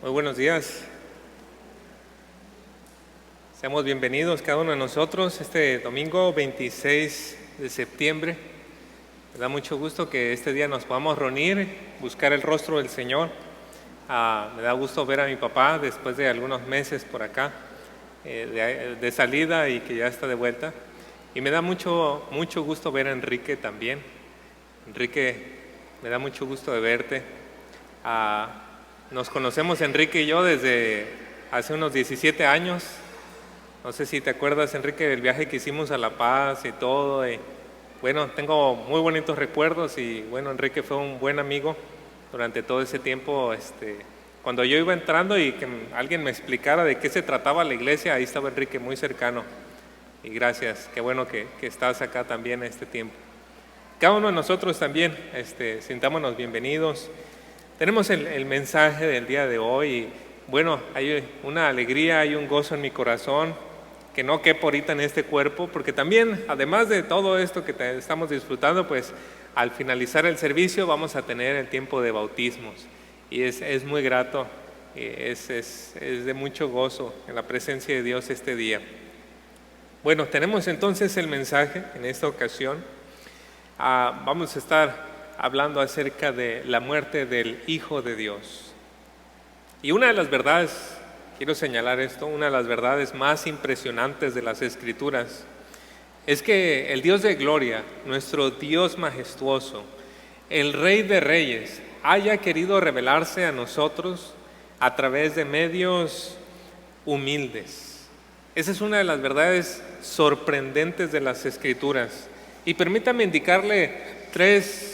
Muy buenos días. Seamos bienvenidos cada uno de nosotros este domingo 26 de septiembre. Me da mucho gusto que este día nos podamos reunir, buscar el rostro del Señor. Me da gusto ver a mi papá después de algunos meses por acá, de salida y que ya está de vuelta. Y me da mucho gusto ver a Enrique también. Enrique, me da mucho gusto de verte. Nos conocemos Enrique y yo desde hace unos 17 años. No sé si te acuerdas, Enrique, del viaje que hicimos a La Paz y todo. Bueno, tengo muy bonitos recuerdos y bueno, Enrique fue un buen amigo durante todo ese tiempo. Cuando yo iba entrando y que alguien me explicara de qué se trataba la iglesia, ahí estaba Enrique muy cercano. Y gracias, qué bueno que estás acá también este tiempo. Cada uno de nosotros también, sintámonos bienvenidos. Tenemos el mensaje del día de hoy y bueno, hay una alegría, hay un gozo en mi corazón que no quepo ahorita en este cuerpo, porque también, además de todo esto que estamos disfrutando, pues al finalizar el servicio vamos a tener el tiempo de bautismos y es muy grato, es de mucho gozo en la presencia de Dios este día. Bueno, tenemos entonces el mensaje en esta ocasión. Vamos a estar hablando acerca de la muerte del Hijo de Dios. Y una de las verdades, quiero señalar esto, una de las verdades más impresionantes de las Escrituras es que el Dios de gloria, nuestro Dios majestuoso, el Rey de Reyes, haya querido revelarse a nosotros a través de medios humildes. Esa es una de las verdades sorprendentes de las Escrituras. Y permítame indicarle tres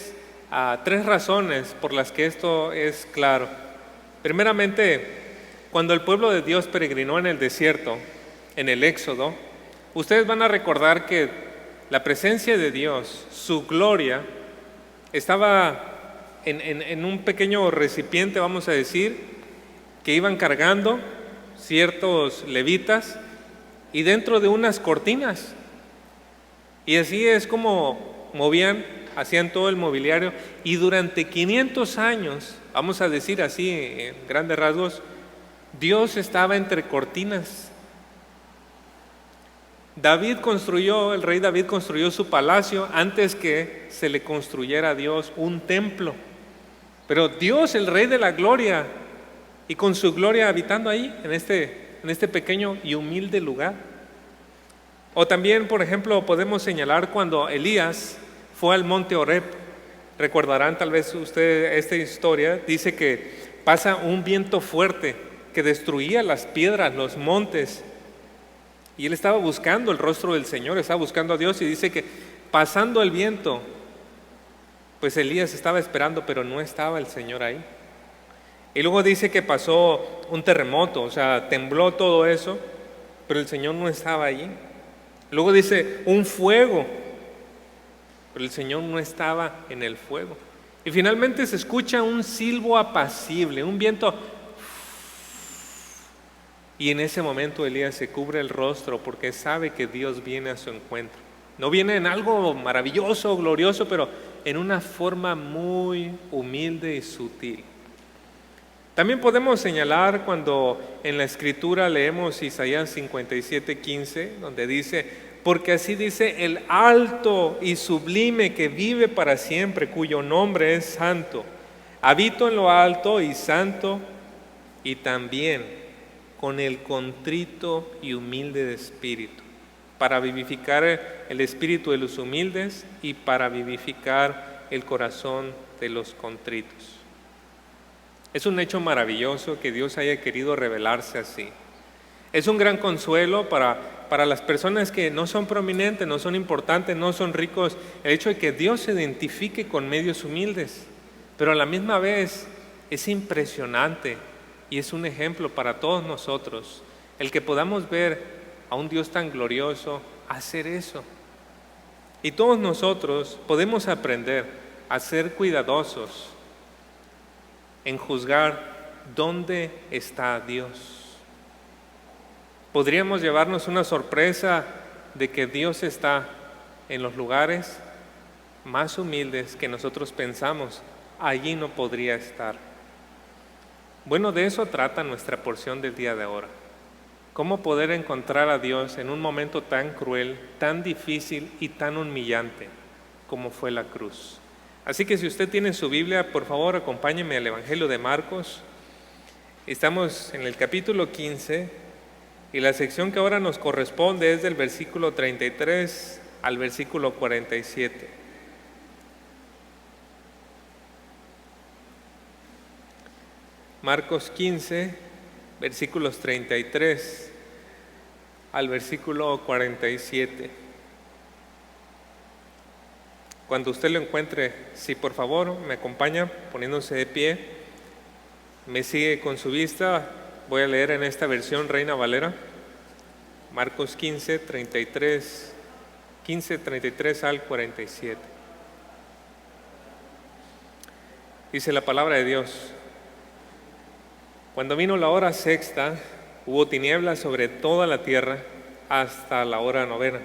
razones por las que esto es claro. Primeramente, cuando el pueblo de Dios peregrinó en el desierto, en el Éxodo, ustedes van a recordar que la presencia de Dios, su gloria, estaba en un pequeño recipiente, vamos a decir, que iban cargando ciertos levitas y dentro de unas cortinas. Y así es como hacían todo el mobiliario y durante 500 años, vamos a decir así en grandes rasgos, Dios estaba entre cortinas. El rey David construyó su palacio antes que se le construyera a Dios un templo. Pero Dios, el Rey de la gloria, y con su gloria habitando ahí, en este pequeño y humilde lugar. O también, por ejemplo, podemos señalar cuando Elías fue al monte Horeb. Recordarán tal vez ustedes esta historia. Dice que pasa un viento fuerte que destruía las piedras, los montes. Y él estaba buscando el rostro del Señor, estaba buscando a Dios y dice que pasando el viento, pues Elías estaba esperando, pero no estaba el Señor ahí. Y luego dice que pasó un terremoto, o sea, tembló todo eso, pero el Señor no estaba allí. Luego dice un fuego, pero el Señor no estaba en el fuego. Y finalmente se escucha un silbo apacible, un viento. Y en ese momento Elías se cubre el rostro porque sabe que Dios viene a su encuentro. No viene en algo maravilloso, glorioso, pero en una forma muy humilde y sutil. También podemos señalar cuando en la Escritura leemos Isaías 57:15, donde dice: porque así dice el alto y sublime que vive para siempre, cuyo nombre es santo. Habito en lo alto y santo, y también con el contrito y humilde de espíritu, para vivificar el espíritu de los humildes y para vivificar el corazón de los contritos. Es un hecho maravilloso que Dios haya querido revelarse así. Es un gran consuelo para las personas que no son prominentes, no son importantes, no son ricos, el hecho de que Dios se identifique con medios humildes, pero a la misma vez es impresionante y es un ejemplo para todos nosotros el que podamos ver a un Dios tan glorioso hacer eso. Y todos nosotros podemos aprender a ser cuidadosos en juzgar dónde está Dios. Podríamos llevarnos una sorpresa de que Dios está en los lugares más humildes que nosotros pensamos, allí no podría estar. Bueno, de eso trata nuestra porción del día de ahora. Cómo poder encontrar a Dios en un momento tan cruel, tan difícil y tan humillante como fue la cruz. Así que si usted tiene su Biblia, por favor acompáñeme al Evangelio de Marcos. Estamos en el capítulo 15 y la sección que ahora nos corresponde es del versículo 33 al versículo 47. Marcos 15, versículos 33 al versículo 47. Cuando usted lo encuentre, si por favor me acompaña poniéndose de pie, me sigue con su vista. Voy a leer en esta versión Reina Valera, Marcos 15, 33 al 47. Dice la palabra de Dios: Cuando vino la hora sexta, hubo tinieblas sobre toda la tierra hasta la hora novena.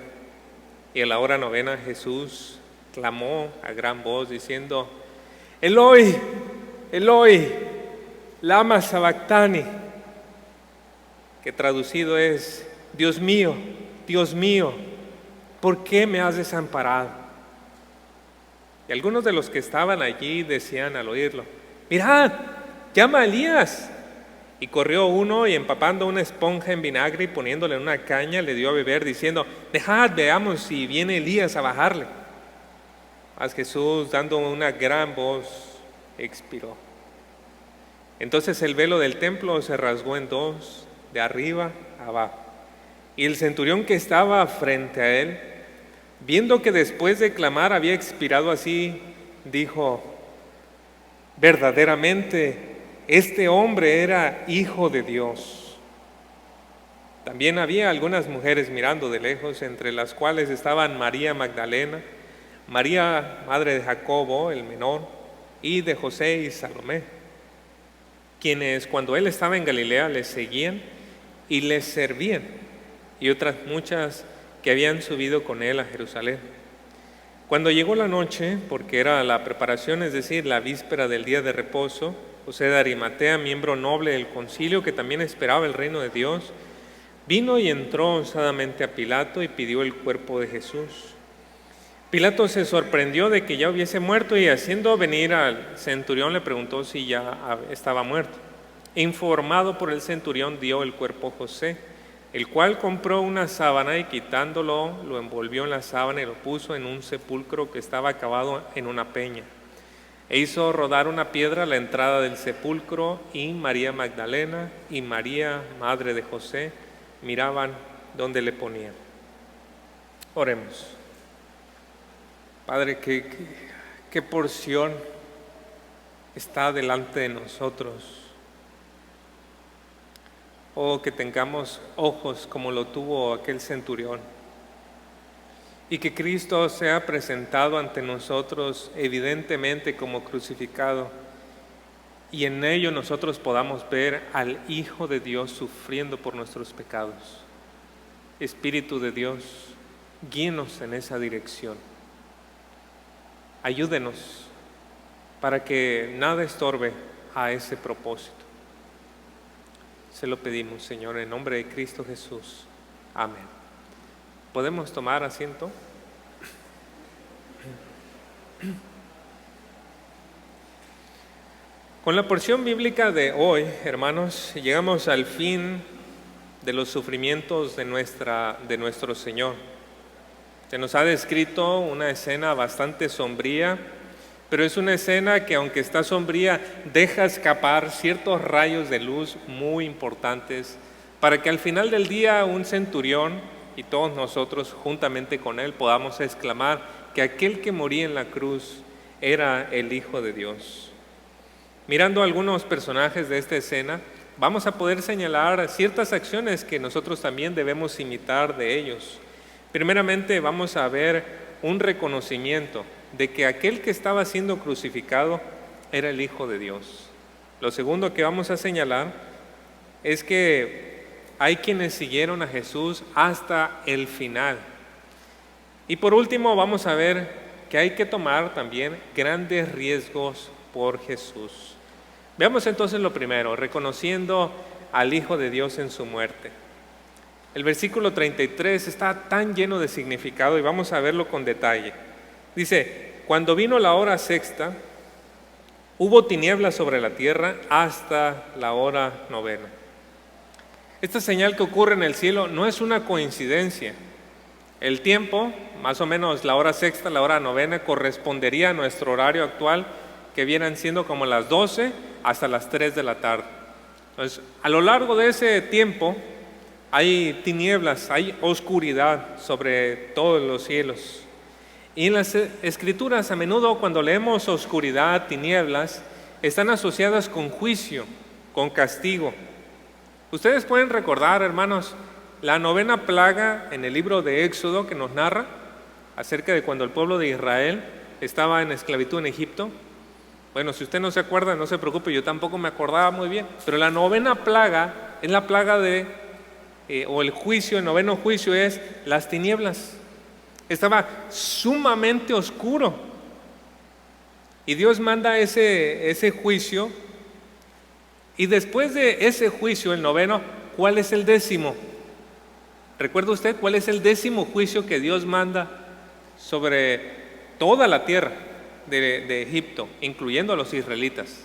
Y a la hora novena Jesús clamó a gran voz diciendo: Eloi, Eloi, lama sabactani, que traducido es: Dios mío, ¿por qué me has desamparado? Y algunos de los que estaban allí decían al oírlo: Mirad, llama a Elías. Y corrió uno y empapando una esponja en vinagre y poniéndole en una caña le dio a beber, diciendo: Dejad, veamos si viene Elías a bajarle. Mas Jesús, dando una gran voz, expiró. Entonces el velo del templo se rasgó en dos, de arriba a abajo. Y el centurión que estaba frente a él, viendo que después de clamar había expirado así, dijo: verdaderamente este hombre era hijo de Dios. También había algunas mujeres mirando de lejos, entre las cuales estaban María Magdalena, María, madre de Jacobo, el menor, y de José y Salomé, quienes cuando él estaba en Galilea le seguían y les servían, y otras muchas que habían subido con él a Jerusalén. Cuando llegó la noche, porque era la preparación, es decir, la víspera del día de reposo, José de Arimatea, miembro noble del concilio que también esperaba el reino de Dios, vino y entró osadamente a Pilato y pidió el cuerpo de Jesús. Pilato se sorprendió de que ya hubiese muerto y haciendo venir al centurión le preguntó si ya estaba muerto. Informado por el centurión dio el cuerpo a José, el cual compró una sábana y quitándolo lo envolvió en la sábana y lo puso en un sepulcro que estaba cavado en una peña. E hizo rodar una piedra a la entrada del sepulcro, y María Magdalena y María, madre de José, miraban donde le ponían. Oremos. Padre, ¿qué porción está delante de nosotros? Oh, que tengamos ojos como lo tuvo aquel centurión, y que Cristo sea presentado ante nosotros evidentemente como crucificado, y en ello nosotros podamos ver al Hijo de Dios sufriendo por nuestros pecados. Espíritu de Dios, guíenos en esa dirección. Ayúdenos para que nada estorbe a ese propósito. Se lo pedimos, Señor, en nombre de Cristo Jesús. Amén. ¿Podemos tomar asiento? Con la porción bíblica de hoy, hermanos, llegamos al fin de los sufrimientos de nuestro Señor. Se nos ha descrito una escena bastante sombría, pero es una escena que, aunque está sombría, deja escapar ciertos rayos de luz muy importantes para que al final del día un centurión y todos nosotros juntamente con él podamos exclamar que aquel que moría en la cruz era el Hijo de Dios. Mirando algunos personajes de esta escena, vamos a poder señalar ciertas acciones que nosotros también debemos imitar de ellos. Primeramente vamos a ver un reconocimiento de que aquel que estaba siendo crucificado era el Hijo de Dios. Lo segundo que vamos a señalar es que hay quienes siguieron a Jesús hasta el final. Y por último vamos a ver que hay que tomar también grandes riesgos por Jesús. Veamos entonces lo primero, reconociendo al Hijo de Dios en su muerte. El versículo 33 está tan lleno de significado y vamos a verlo con detalle. Dice, cuando vino la hora sexta, hubo tinieblas sobre la tierra hasta la hora novena. Esta señal que ocurre en el cielo no es una coincidencia. El tiempo, más o menos la hora sexta, la hora novena, correspondería a nuestro horario actual, que vienen siendo como las 12 hasta las 3 de la tarde. Entonces, a lo largo de ese tiempo, hay tinieblas, hay oscuridad sobre todos los cielos. Y en las Escrituras, a menudo cuando leemos oscuridad, tinieblas, están asociadas con juicio, con castigo. Ustedes pueden recordar, hermanos, la novena plaga en el libro de Éxodo que nos narra acerca de cuando el pueblo de Israel estaba en esclavitud en Egipto. Bueno, si usted no se acuerda, no se preocupe, yo tampoco me acordaba muy bien, pero la novena plaga es la plaga o el juicio, el noveno juicio es las tinieblas. Estaba sumamente oscuro y Dios manda ese juicio, y después de ese juicio, el noveno, ¿cuál es el décimo? ¿Recuerda usted cuál es el décimo juicio que Dios manda sobre toda la tierra de Egipto, incluyendo a los israelitas?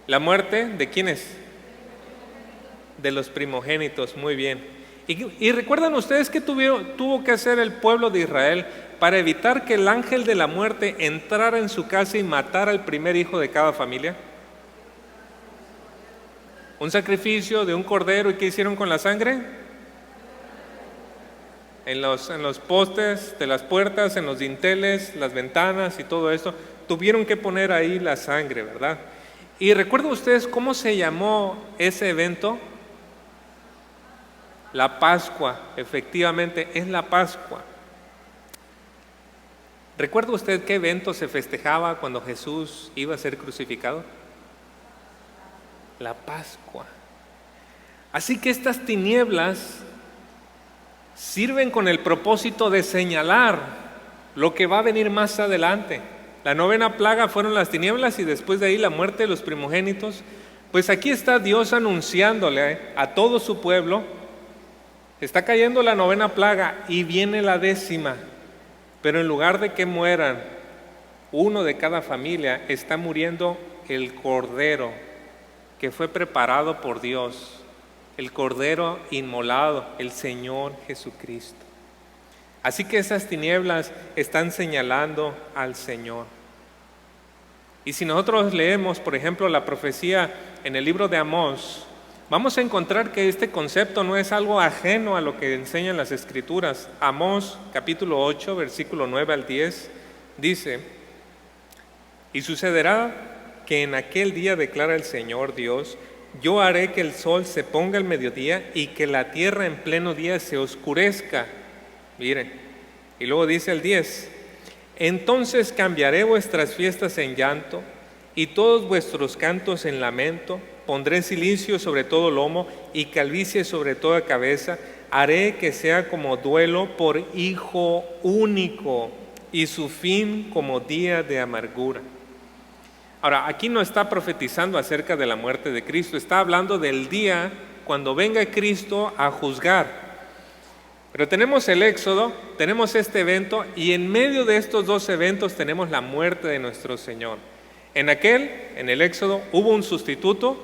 La muerte ¿de quiénes? De los primogénitos, muy bien. Y recuerdan ustedes qué tuvo que hacer el pueblo de Israel para evitar que el ángel de la muerte entrara en su casa y matara al primer hijo de cada familia. Un sacrificio de un cordero. ¿Y qué hicieron con la sangre? En los postes de las puertas, en los dinteles, las ventanas y todo esto, tuvieron que poner ahí la sangre, ¿verdad? Y recuerdan ustedes cómo se llamó ese evento. La Pascua, efectivamente, es la Pascua. ¿Recuerda usted qué evento se festejaba cuando Jesús iba a ser crucificado? La Pascua. Así que estas tinieblas sirven con el propósito de señalar lo que va a venir más adelante. La novena plaga fueron las tinieblas y después de ahí la muerte de los primogénitos. Pues aquí está Dios anunciándole a todo su pueblo. Está cayendo la novena plaga y viene la décima, pero en lugar de que mueran uno de cada familia, está muriendo el cordero que fue preparado por Dios, el cordero inmolado, el Señor Jesucristo. Así que esas tinieblas están señalando al Señor. Y si nosotros leemos, por ejemplo, la profecía en el libro de Amós, vamos a encontrar que este concepto no es algo ajeno a lo que enseñan las Escrituras. Amós capítulo 8, versículo 9 al 10, dice: y sucederá que en aquel día, declara el Señor Dios, yo haré que el sol se ponga al mediodía y que la tierra en pleno día se oscurezca. Miren, y luego dice el 10, entonces cambiaré vuestras fiestas en llanto y todos vuestros cantos en lamento. Pondré cilicio sobre todo lomo y calvicie sobre toda cabeza. Haré que sea como duelo por hijo único y su fin como día de amargura. Ahora, aquí no está profetizando acerca de la muerte de Cristo, está hablando del día cuando venga Cristo a juzgar. Pero tenemos el Éxodo, tenemos este evento, y en medio de estos dos eventos tenemos la muerte de nuestro Señor. En el Éxodo, hubo un sustituto.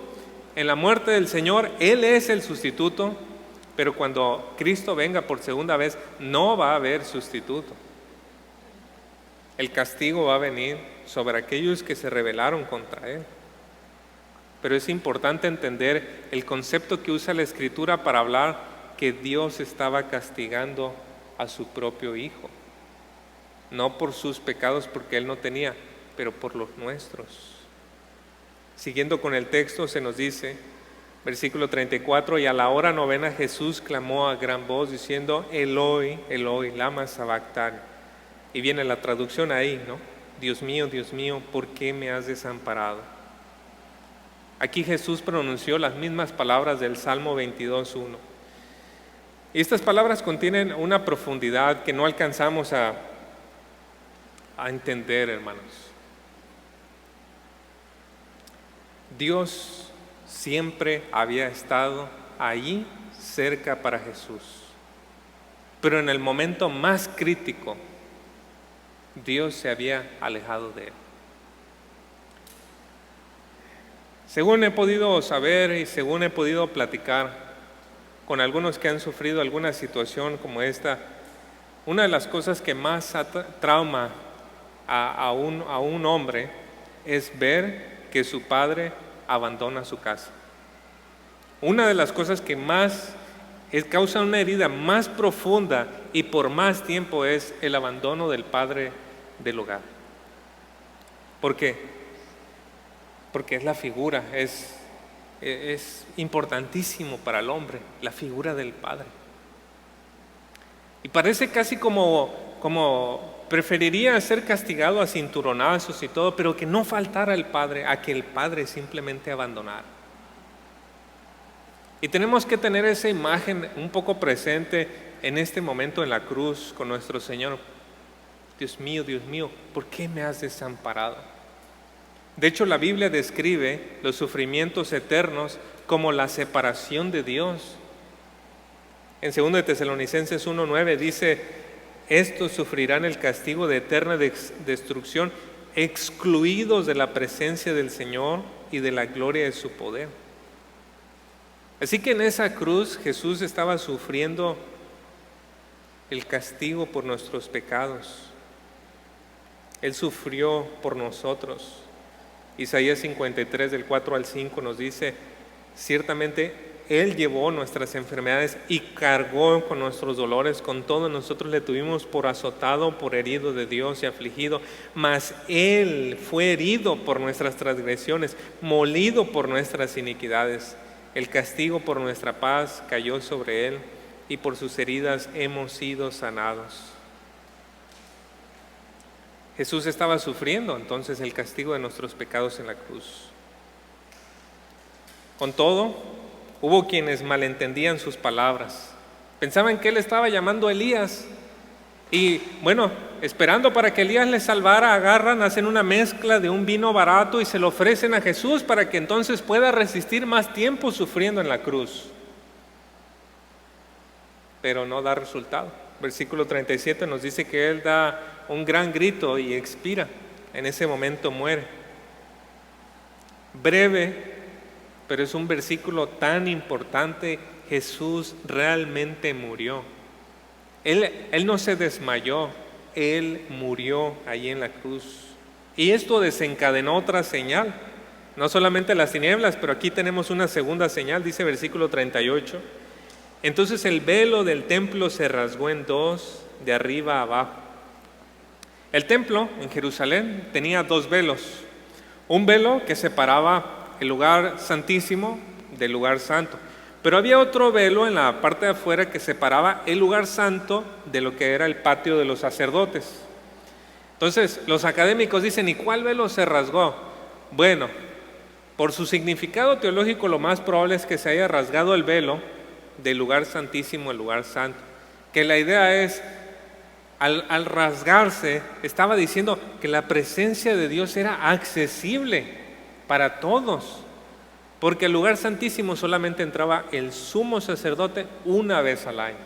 En la muerte del Señor, Él es el sustituto, pero cuando Cristo venga por segunda vez, no va a haber sustituto. El castigo va a venir sobre aquellos que se rebelaron contra Él. Pero es importante entender el concepto que usa la Escritura para hablar que Dios estaba castigando a su propio Hijo. No por sus pecados, porque Él no tenía, pero por los nuestros. Siguiendo con el texto, se nos dice, versículo 34, y a la hora novena Jesús clamó a gran voz diciendo, Eloi, Eloi, lama sabactani. Y viene la traducción ahí, ¿no? Dios mío, ¿por qué me has desamparado? Aquí Jesús pronunció las mismas palabras del Salmo 22:1. Y estas palabras contienen una profundidad que no alcanzamos a entender, hermanos. Dios siempre había estado allí cerca para Jesús. Pero en el momento más crítico, Dios se había alejado de él. Según he podido saber y según he podido platicar con algunos que han sufrido alguna situación como esta, una de las cosas que más trauma a un hombre es ver que su padre abandona su casa. Una de las cosas que más causa una herida más profunda y por más tiempo es el abandono del padre del hogar. ¿Por qué? Porque es la figura, es importantísimo para el hombre, la figura del padre. Y parece casi como preferiría ser castigado a cinturonazos y todo, pero que no faltara el padre, a que el padre simplemente abandonara. Y tenemos que tener esa imagen un poco presente en este momento en la cruz con nuestro Señor. Dios mío, ¿por qué me has desamparado? De hecho, la Biblia describe los sufrimientos eternos como la separación de Dios. En 2 de Tesalonicenses 1:9 dice: estos sufrirán el castigo de eterna destrucción, excluidos de la presencia del Señor y de la gloria de su poder. Así que en esa cruz Jesús estaba sufriendo el castigo por nuestros pecados. Él sufrió por nosotros. Isaías 53 del 4 al 5 nos dice: ciertamente Él llevó nuestras enfermedades y cargó con nuestros dolores, con todo nosotros le tuvimos por azotado, por herido de Dios y afligido, mas Él fue herido por nuestras transgresiones, molido por nuestras iniquidades. El castigo por nuestra paz cayó sobre Él, y por sus heridas hemos sido sanados. Jesús estaba sufriendo entonces el castigo de nuestros pecados en la cruz. Con todo, hubo quienes malentendían sus palabras. Pensaban que Él estaba llamando a Elías. Y bueno, esperando para que Elías les salvara, agarran, hacen una mezcla de un vino barato y se lo ofrecen a Jesús para que entonces pueda resistir más tiempo sufriendo en la cruz. Pero no da resultado. Versículo 37 nos dice que Él da un gran grito y expira. En ese momento muere. Breve, pero es un versículo tan importante. Jesús realmente murió. Él no se desmayó, Él murió allí en la cruz. Y esto desencadenó otra señal. No solamente las tinieblas, pero aquí tenemos una segunda señal, dice versículo 38. Entonces el velo del templo se rasgó en dos, de arriba a abajo. El templo en Jerusalén tenía dos velos. Un velo que separaba el lugar santísimo del lugar santo. Pero había otro velo en la parte de afuera que separaba el lugar santo de lo que era el patio de los sacerdotes. Entonces los académicos dicen: ¿y cuál velo se rasgó? Bueno, por su significado teológico lo más probable es que se haya rasgado el velo del lugar santísimo al lugar santo. Que la idea es, al rasgarse, estaba diciendo que la presencia de Dios era accesible para todos. Porque al lugar santísimo solamente entraba el sumo sacerdote una vez al año.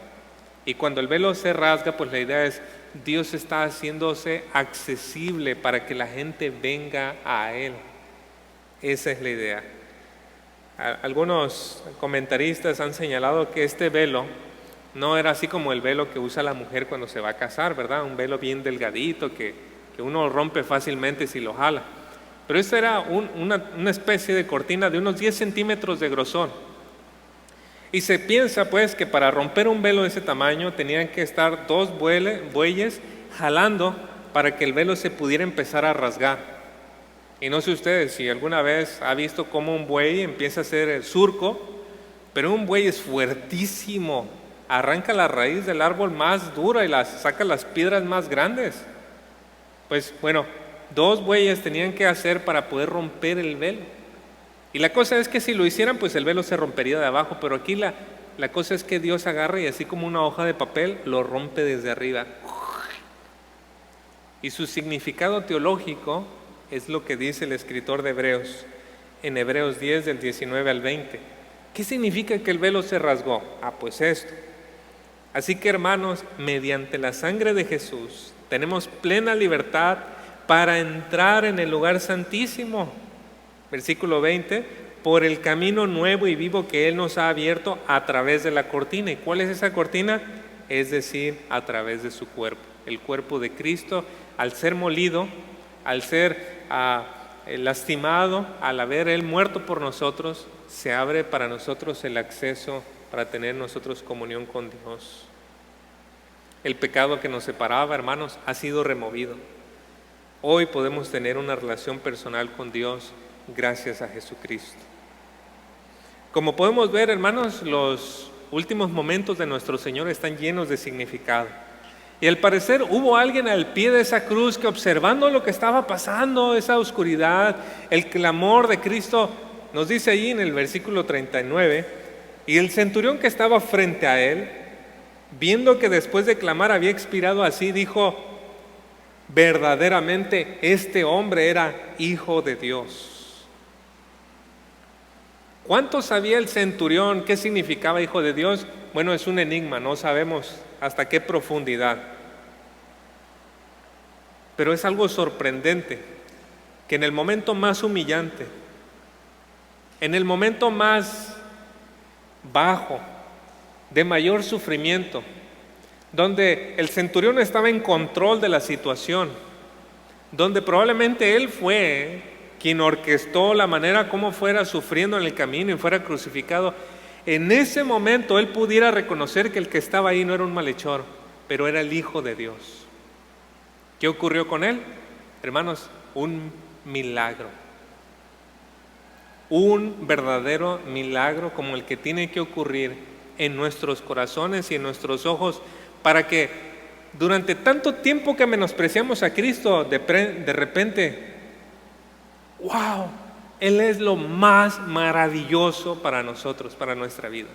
Y cuando el velo se rasga, pues la idea es, Dios está haciéndose accesible para que la gente venga a Él. Esa es la idea. Algunos comentaristas han señalado que este velo no era así como el velo que usa la mujer cuando se va a casar, ¿verdad? Un velo bien delgadito que uno rompe fácilmente si lo jala. Pero esta era una especie de cortina de unos 10 centímetros de grosor. Y se piensa pues que para romper un velo de ese tamaño tenían que estar dos bueyes jalando para que el velo se pudiera empezar a rasgar. Y no sé ustedes si alguna vez ha visto cómo un buey empieza a hacer el surco, pero un buey es fuertísimo, arranca la raíz del árbol más dura y saca las piedras más grandes. Pues bueno, dos bueyes tenían que hacer para poder romper el velo. Y la cosa es que si lo hicieran, pues el velo se rompería de abajo, pero aquí la cosa es que Dios agarra y así como una hoja de papel, lo rompe desde arriba. Y su significado teológico es lo que dice el escritor de Hebreos. en Hebreos 10 del 19 al 20. ¿Qué significa que el velo se rasgó? Pues esto. Así que, hermanos, mediante la sangre de Jesús tenemos plena libertad para entrar en el lugar santísimo. Versículo 20, por el camino nuevo y vivo que Él nos ha abierto a través de la cortina. ¿Y cuál es esa cortina? Es decir, a través de su cuerpo. El cuerpo de Cristo, al ser molido, al ser lastimado, al haber Él muerto por nosotros, se abre para nosotros el acceso para tener nosotros comunión con Dios. El pecado que nos separaba, hermanos, ha sido removido. Hoy podemos tener una relación personal con Dios gracias a Jesucristo. Como podemos ver, hermanos, los últimos momentos de nuestro Señor están llenos de significado. Y al parecer hubo alguien al pie de esa cruz que, observando lo que estaba pasando, esa oscuridad, el clamor de Cristo, nos dice ahí en el versículo 39, y el centurión que estaba frente a él, viendo que después de clamar había expirado así, dijo: verdaderamente este hombre era hijo de Dios. ¿Cuánto sabía el centurión qué significaba hijo de Dios? Bueno, es un enigma, no sabemos hasta qué profundidad. Pero es algo sorprendente que en el momento más humillante, en el momento más bajo, de mayor sufrimiento, donde el centurión estaba en control de la situación, donde probablemente él fue quien orquestó la manera como fuera sufriendo en el camino y fuera crucificado, en ese momento él pudiera reconocer que el que estaba ahí no era un malhechor, pero era el Hijo de Dios. ¿Qué ocurrió con él? Hermanos, un milagro. Un verdadero milagro como el que tiene que ocurrir en nuestros corazones y en nuestros ojos, para que durante tanto tiempo que menospreciamos a Cristo, de repente, ¡wow!, Él es lo más maravilloso para nosotros, para nuestra vida.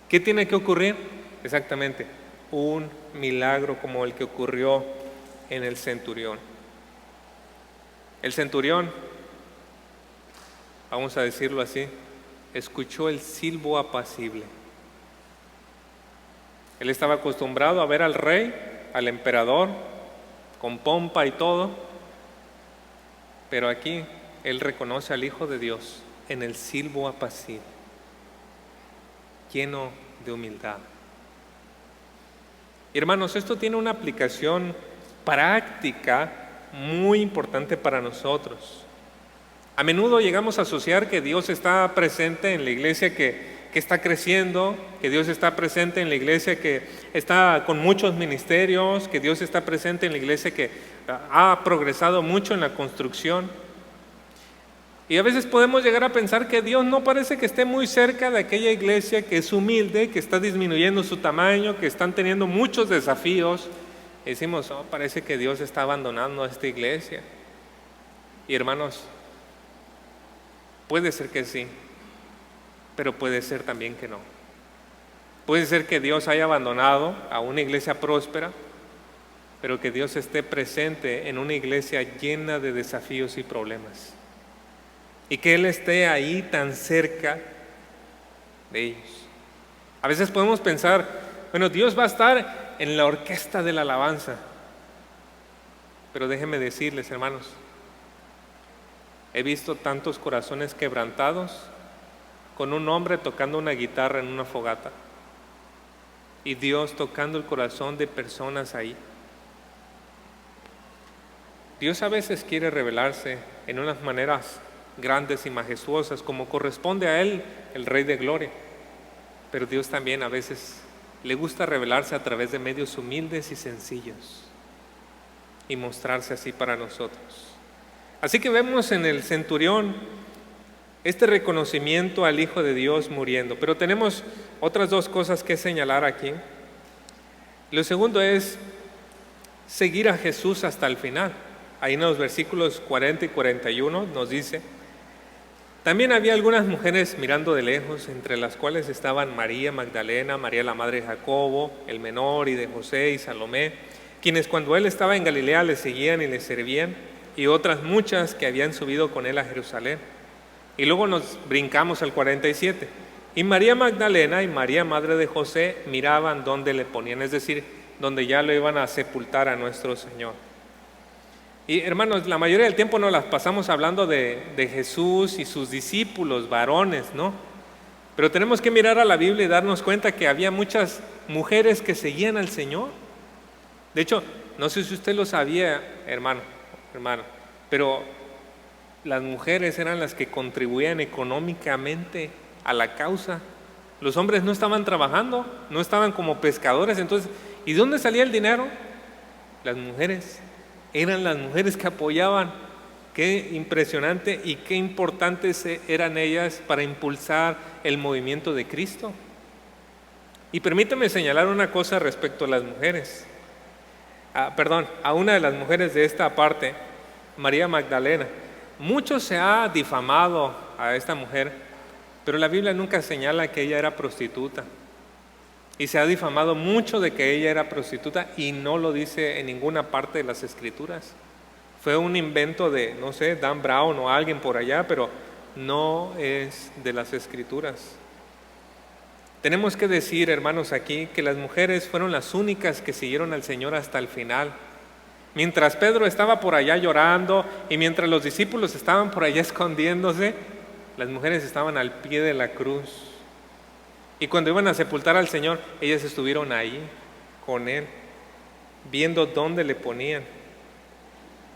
¿Qué tiene que ocurrir? Exactamente, un milagro como el que ocurrió en el centurión. El centurión, vamos a decirlo así, escuchó el silbo apacible. Él estaba acostumbrado a ver al rey, al emperador, con pompa y todo, pero aquí él reconoce al Hijo de Dios en el silbo apacible, lleno de humildad. Y hermanos, esto tiene una aplicación práctica muy importante para nosotros. A menudo llegamos a asociar que Dios está presente en la iglesia que está creciendo, que Dios está presente en la iglesia que está con muchos ministerios, que Dios está presente en la iglesia que ha progresado mucho en la construcción. Y a veces podemos llegar a pensar que Dios no parece que esté muy cerca de aquella iglesia que es humilde, que está disminuyendo su tamaño, que están teniendo muchos desafíos. Y decimos, parece que Dios está abandonando a esta iglesia. Y hermanos, puede ser que sí, pero puede ser también que no. Puede ser que Dios haya abandonado a una iglesia próspera, pero que Dios esté presente en una iglesia llena de desafíos y problemas. Y que Él esté ahí tan cerca de ellos. A veces podemos pensar, bueno, Dios va a estar en la orquesta de la alabanza. Pero déjenme decirles, hermanos, he visto tantos corazones quebrantados con un hombre tocando una guitarra en una fogata y Dios tocando el corazón de personas ahí. Dios a veces quiere revelarse en unas maneras grandes y majestuosas como corresponde a Él, el Rey de Gloria, pero Dios también a veces le gusta revelarse a través de medios humildes y sencillos y mostrarse así para nosotros. Así que vemos en el centurión este reconocimiento al Hijo de Dios muriendo, pero tenemos otras dos cosas que señalar aquí. Lo segundo es seguir a Jesús hasta el final. Ahí en los versículos 40 y 41 nos dice: también había algunas mujeres mirando de lejos, entre las cuales estaban María Magdalena, María la madre de Jacobo, el menor, y de José y Salomé, quienes cuando él estaba en Galilea le seguían y le servían, y otras muchas que habían subido con él a Jerusalén. Y luego nos brincamos al 47. Y María Magdalena y María, madre de José, miraban dónde le ponían, es decir, donde ya lo iban a sepultar a nuestro Señor. Y hermanos, la mayoría del tiempo nos las pasamos hablando de Jesús y sus discípulos, varones, ¿no? Pero tenemos que mirar a la Biblia y darnos cuenta que había muchas mujeres que seguían al Señor. De hecho, no sé si usted lo sabía, hermano, pero las mujeres eran las que contribuían económicamente a la causa. Los hombres no estaban trabajando, no estaban como pescadores. Entonces, ¿y de dónde salía el dinero? Las mujeres. Eran las mujeres que apoyaban. Qué impresionante y qué importantes eran ellas para impulsar el movimiento de Cristo. Y permítame señalar una cosa respecto a las mujeres. A una de las mujeres de esta parte, María Magdalena. Mucho se ha difamado a esta mujer, pero la Biblia nunca señala que ella era prostituta. Y se ha difamado mucho de que ella era prostituta y no lo dice en ninguna parte de las Escrituras. Fue un invento de, no sé, Dan Brown o alguien por allá, pero no es de las Escrituras. Tenemos que decir, hermanos, aquí que las mujeres fueron las únicas que siguieron al Señor hasta el final. Mientras Pedro estaba por allá llorando y mientras los discípulos estaban por allá escondiéndose, las mujeres estaban al pie de la cruz. Y cuando iban a sepultar al Señor, ellas estuvieron ahí con Él, viendo dónde le ponían.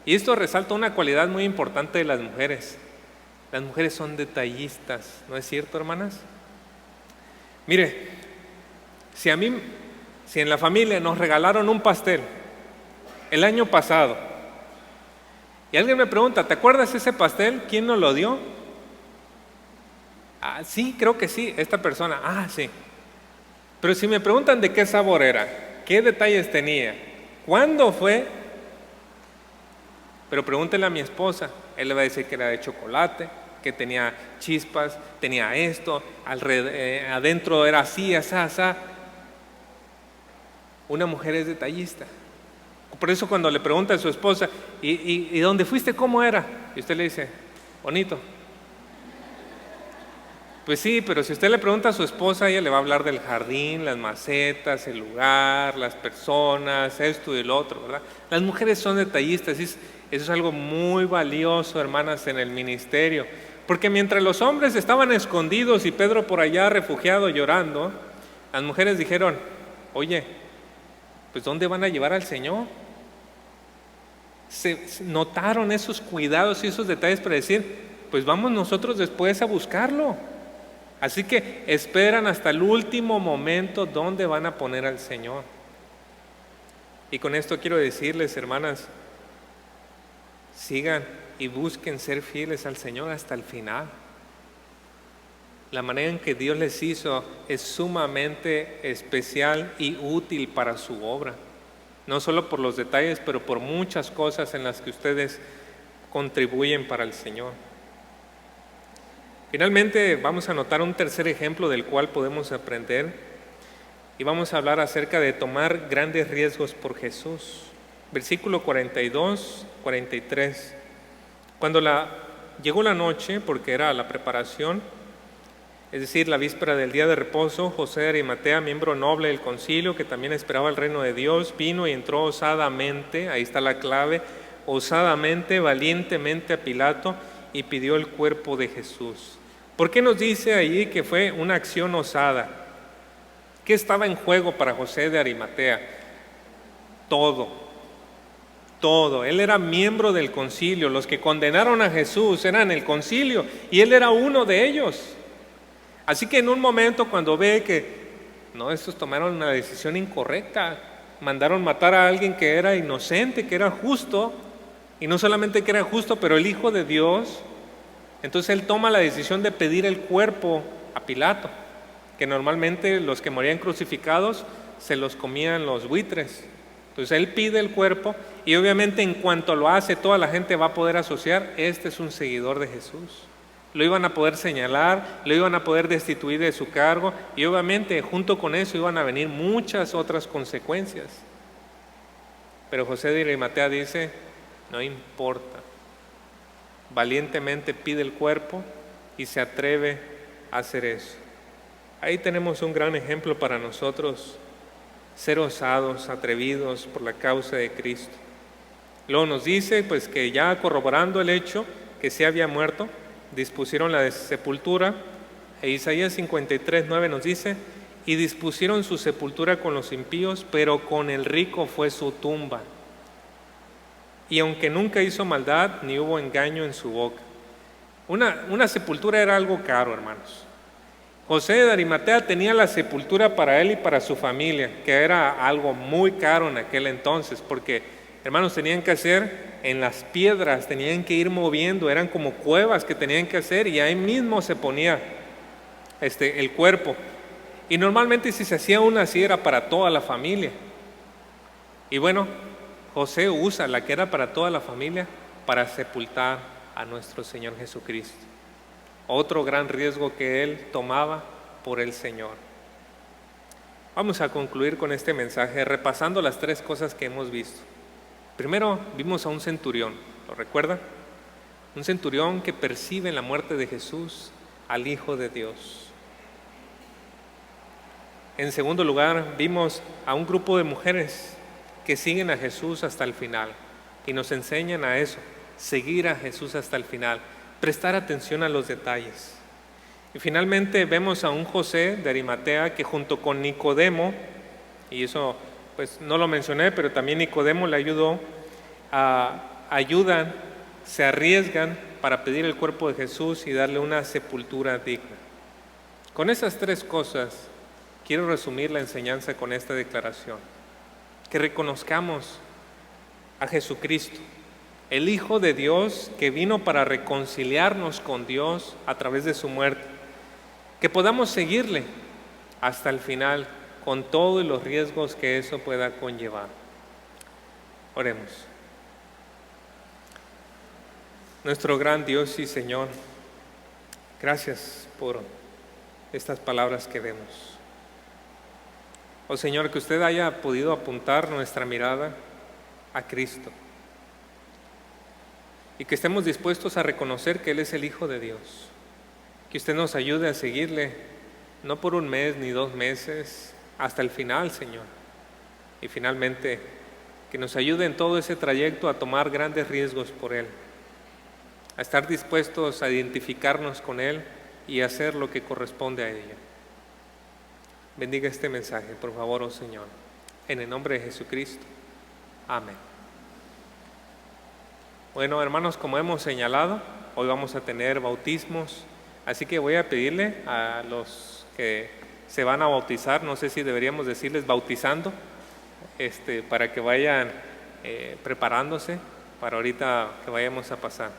Y esto resalta una cualidad muy importante de las mujeres. Las mujeres son detallistas, ¿no es cierto, hermanas? Mire, si en la familia nos regalaron un pastel el año pasado y alguien me pregunta, ¿te acuerdas ese pastel? ¿Quién nos lo dio? Sí, creo que sí, esta persona. Sí. Pero si me preguntan de qué sabor era, qué detalles tenía, cuándo fue, pero pregúntele a mi esposa, él le va a decir que era de chocolate, que tenía chispas, tenía esto, adentro era así, asá. Una mujer es detallista. Por eso cuando le pregunta a su esposa, ¿y dónde fuiste? ¿Cómo era? Y usted le dice, bonito. Pues sí, pero si usted le pregunta a su esposa, ella le va a hablar del jardín, las macetas, el lugar, las personas, esto y el otro, ¿verdad? Las mujeres son detallistas, eso es algo muy valioso, hermanas, en el ministerio. Porque mientras los hombres estaban escondidos y Pedro por allá refugiado llorando, las mujeres dijeron, oye, pues ¿dónde van a llevar al Señor? Se notaron esos cuidados y esos detalles para decir, pues vamos nosotros después a buscarlo. Así que esperan hasta el último momento dónde van a poner al Señor. Y con esto quiero decirles, hermanas, sigan y busquen ser fieles al Señor hasta el final. La manera en que Dios les hizo es sumamente especial y útil para su obra. No solo por los detalles, pero por muchas cosas en las que ustedes contribuyen para el Señor. Finalmente vamos a notar un tercer ejemplo del cual podemos aprender y vamos a hablar acerca de tomar grandes riesgos por Jesús. Versículo 42, 43. Cuando llegó la noche, porque era la preparación, es decir, la víspera del día de reposo, José de Arimatea, miembro noble del concilio, que también esperaba el reino de Dios, vino y entró osadamente, ahí está la clave, osadamente, valientemente a Pilato y pidió el cuerpo de Jesús. ¿Por qué nos dice ahí que fue una acción osada? ¿Qué estaba en juego para José de Arimatea? Todo. Él era miembro del concilio. Los que condenaron a Jesús eran el concilio y él era uno de ellos. Así que en un momento cuando ve que estos tomaron una decisión incorrecta, mandaron matar a alguien que era inocente, que era justo, y no solamente que era justo, pero el Hijo de Dios, entonces él toma la decisión de pedir el cuerpo a Pilato, que normalmente los que morían crucificados se los comían los buitres. Entonces él pide el cuerpo y obviamente en cuanto lo hace toda la gente va a poder asociar, este es un seguidor de Jesús. Lo iban a poder señalar, lo iban a poder destituir de su cargo y obviamente junto con eso iban a venir muchas otras consecuencias. Pero José de Arimatea dice, no importa, valientemente pide el cuerpo y se atreve a hacer eso. Ahí tenemos un gran ejemplo para nosotros, ser osados, atrevidos por la causa de Cristo. Luego nos dice pues que ya corroborando el hecho que se había muerto, dispusieron la sepultura, e Isaías 53:9 nos dice: y dispusieron su sepultura con los impíos, pero con el rico fue su tumba. Y aunque nunca hizo maldad, ni hubo engaño en su boca. Una sepultura era algo caro, hermanos. José de Arimatea tenía la sepultura para él y para su familia, que era algo muy caro en aquel entonces, porque, hermanos, tenían que hacer en las piedras, tenían que ir moviendo, eran como cuevas que tenían que hacer, y ahí mismo se ponía el cuerpo. Y normalmente si se hacía una así era para toda la familia. Y bueno, José usa la que era para toda la familia para sepultar a nuestro Señor Jesucristo. Otro gran riesgo que él tomaba por el Señor. Vamos a concluir con este mensaje repasando las 3 cosas que hemos visto. Primero vimos a un centurión, ¿lo recuerdan? Un centurión que percibe en la muerte de Jesús al Hijo de Dios. En segundo lugar, vimos a un grupo de mujeres que siguen a Jesús hasta el final y nos enseñan a eso, seguir a Jesús hasta el final, prestar atención a los detalles. Y finalmente vemos a un José de Arimatea que junto con Nicodemo, y eso pues no lo mencioné, pero también Nicodemo le ayudó, ayudan, se arriesgan para pedir el cuerpo de Jesús y darle una sepultura digna. Con esas 3 cosas quiero resumir la enseñanza con esta declaración: que reconozcamos a Jesucristo, el Hijo de Dios que vino para reconciliarnos con Dios a través de su muerte, que podamos seguirle hasta el final con todos los riesgos que eso pueda conllevar. Oremos. Nuestro gran Dios y Señor, gracias por estas palabras que vemos. Oh Señor, que usted haya podido apuntar nuestra mirada a Cristo y que estemos dispuestos a reconocer que Él es el Hijo de Dios. Que usted nos ayude a seguirle, no por 1 mes ni 2 meses, hasta el final, Señor. Y finalmente, que nos ayude en todo ese trayecto a tomar grandes riesgos por Él, a estar dispuestos a identificarnos con Él y a hacer lo que corresponde a ella. Bendiga este mensaje, por favor, oh Señor, en el nombre de Jesucristo. Amén. Bueno, hermanos, como hemos señalado, hoy vamos a tener bautismos, así que voy a pedirle a los que se van a bautizar, no sé si deberíamos decirles bautizando, para que vayan preparándose para ahorita que vayamos a pasar.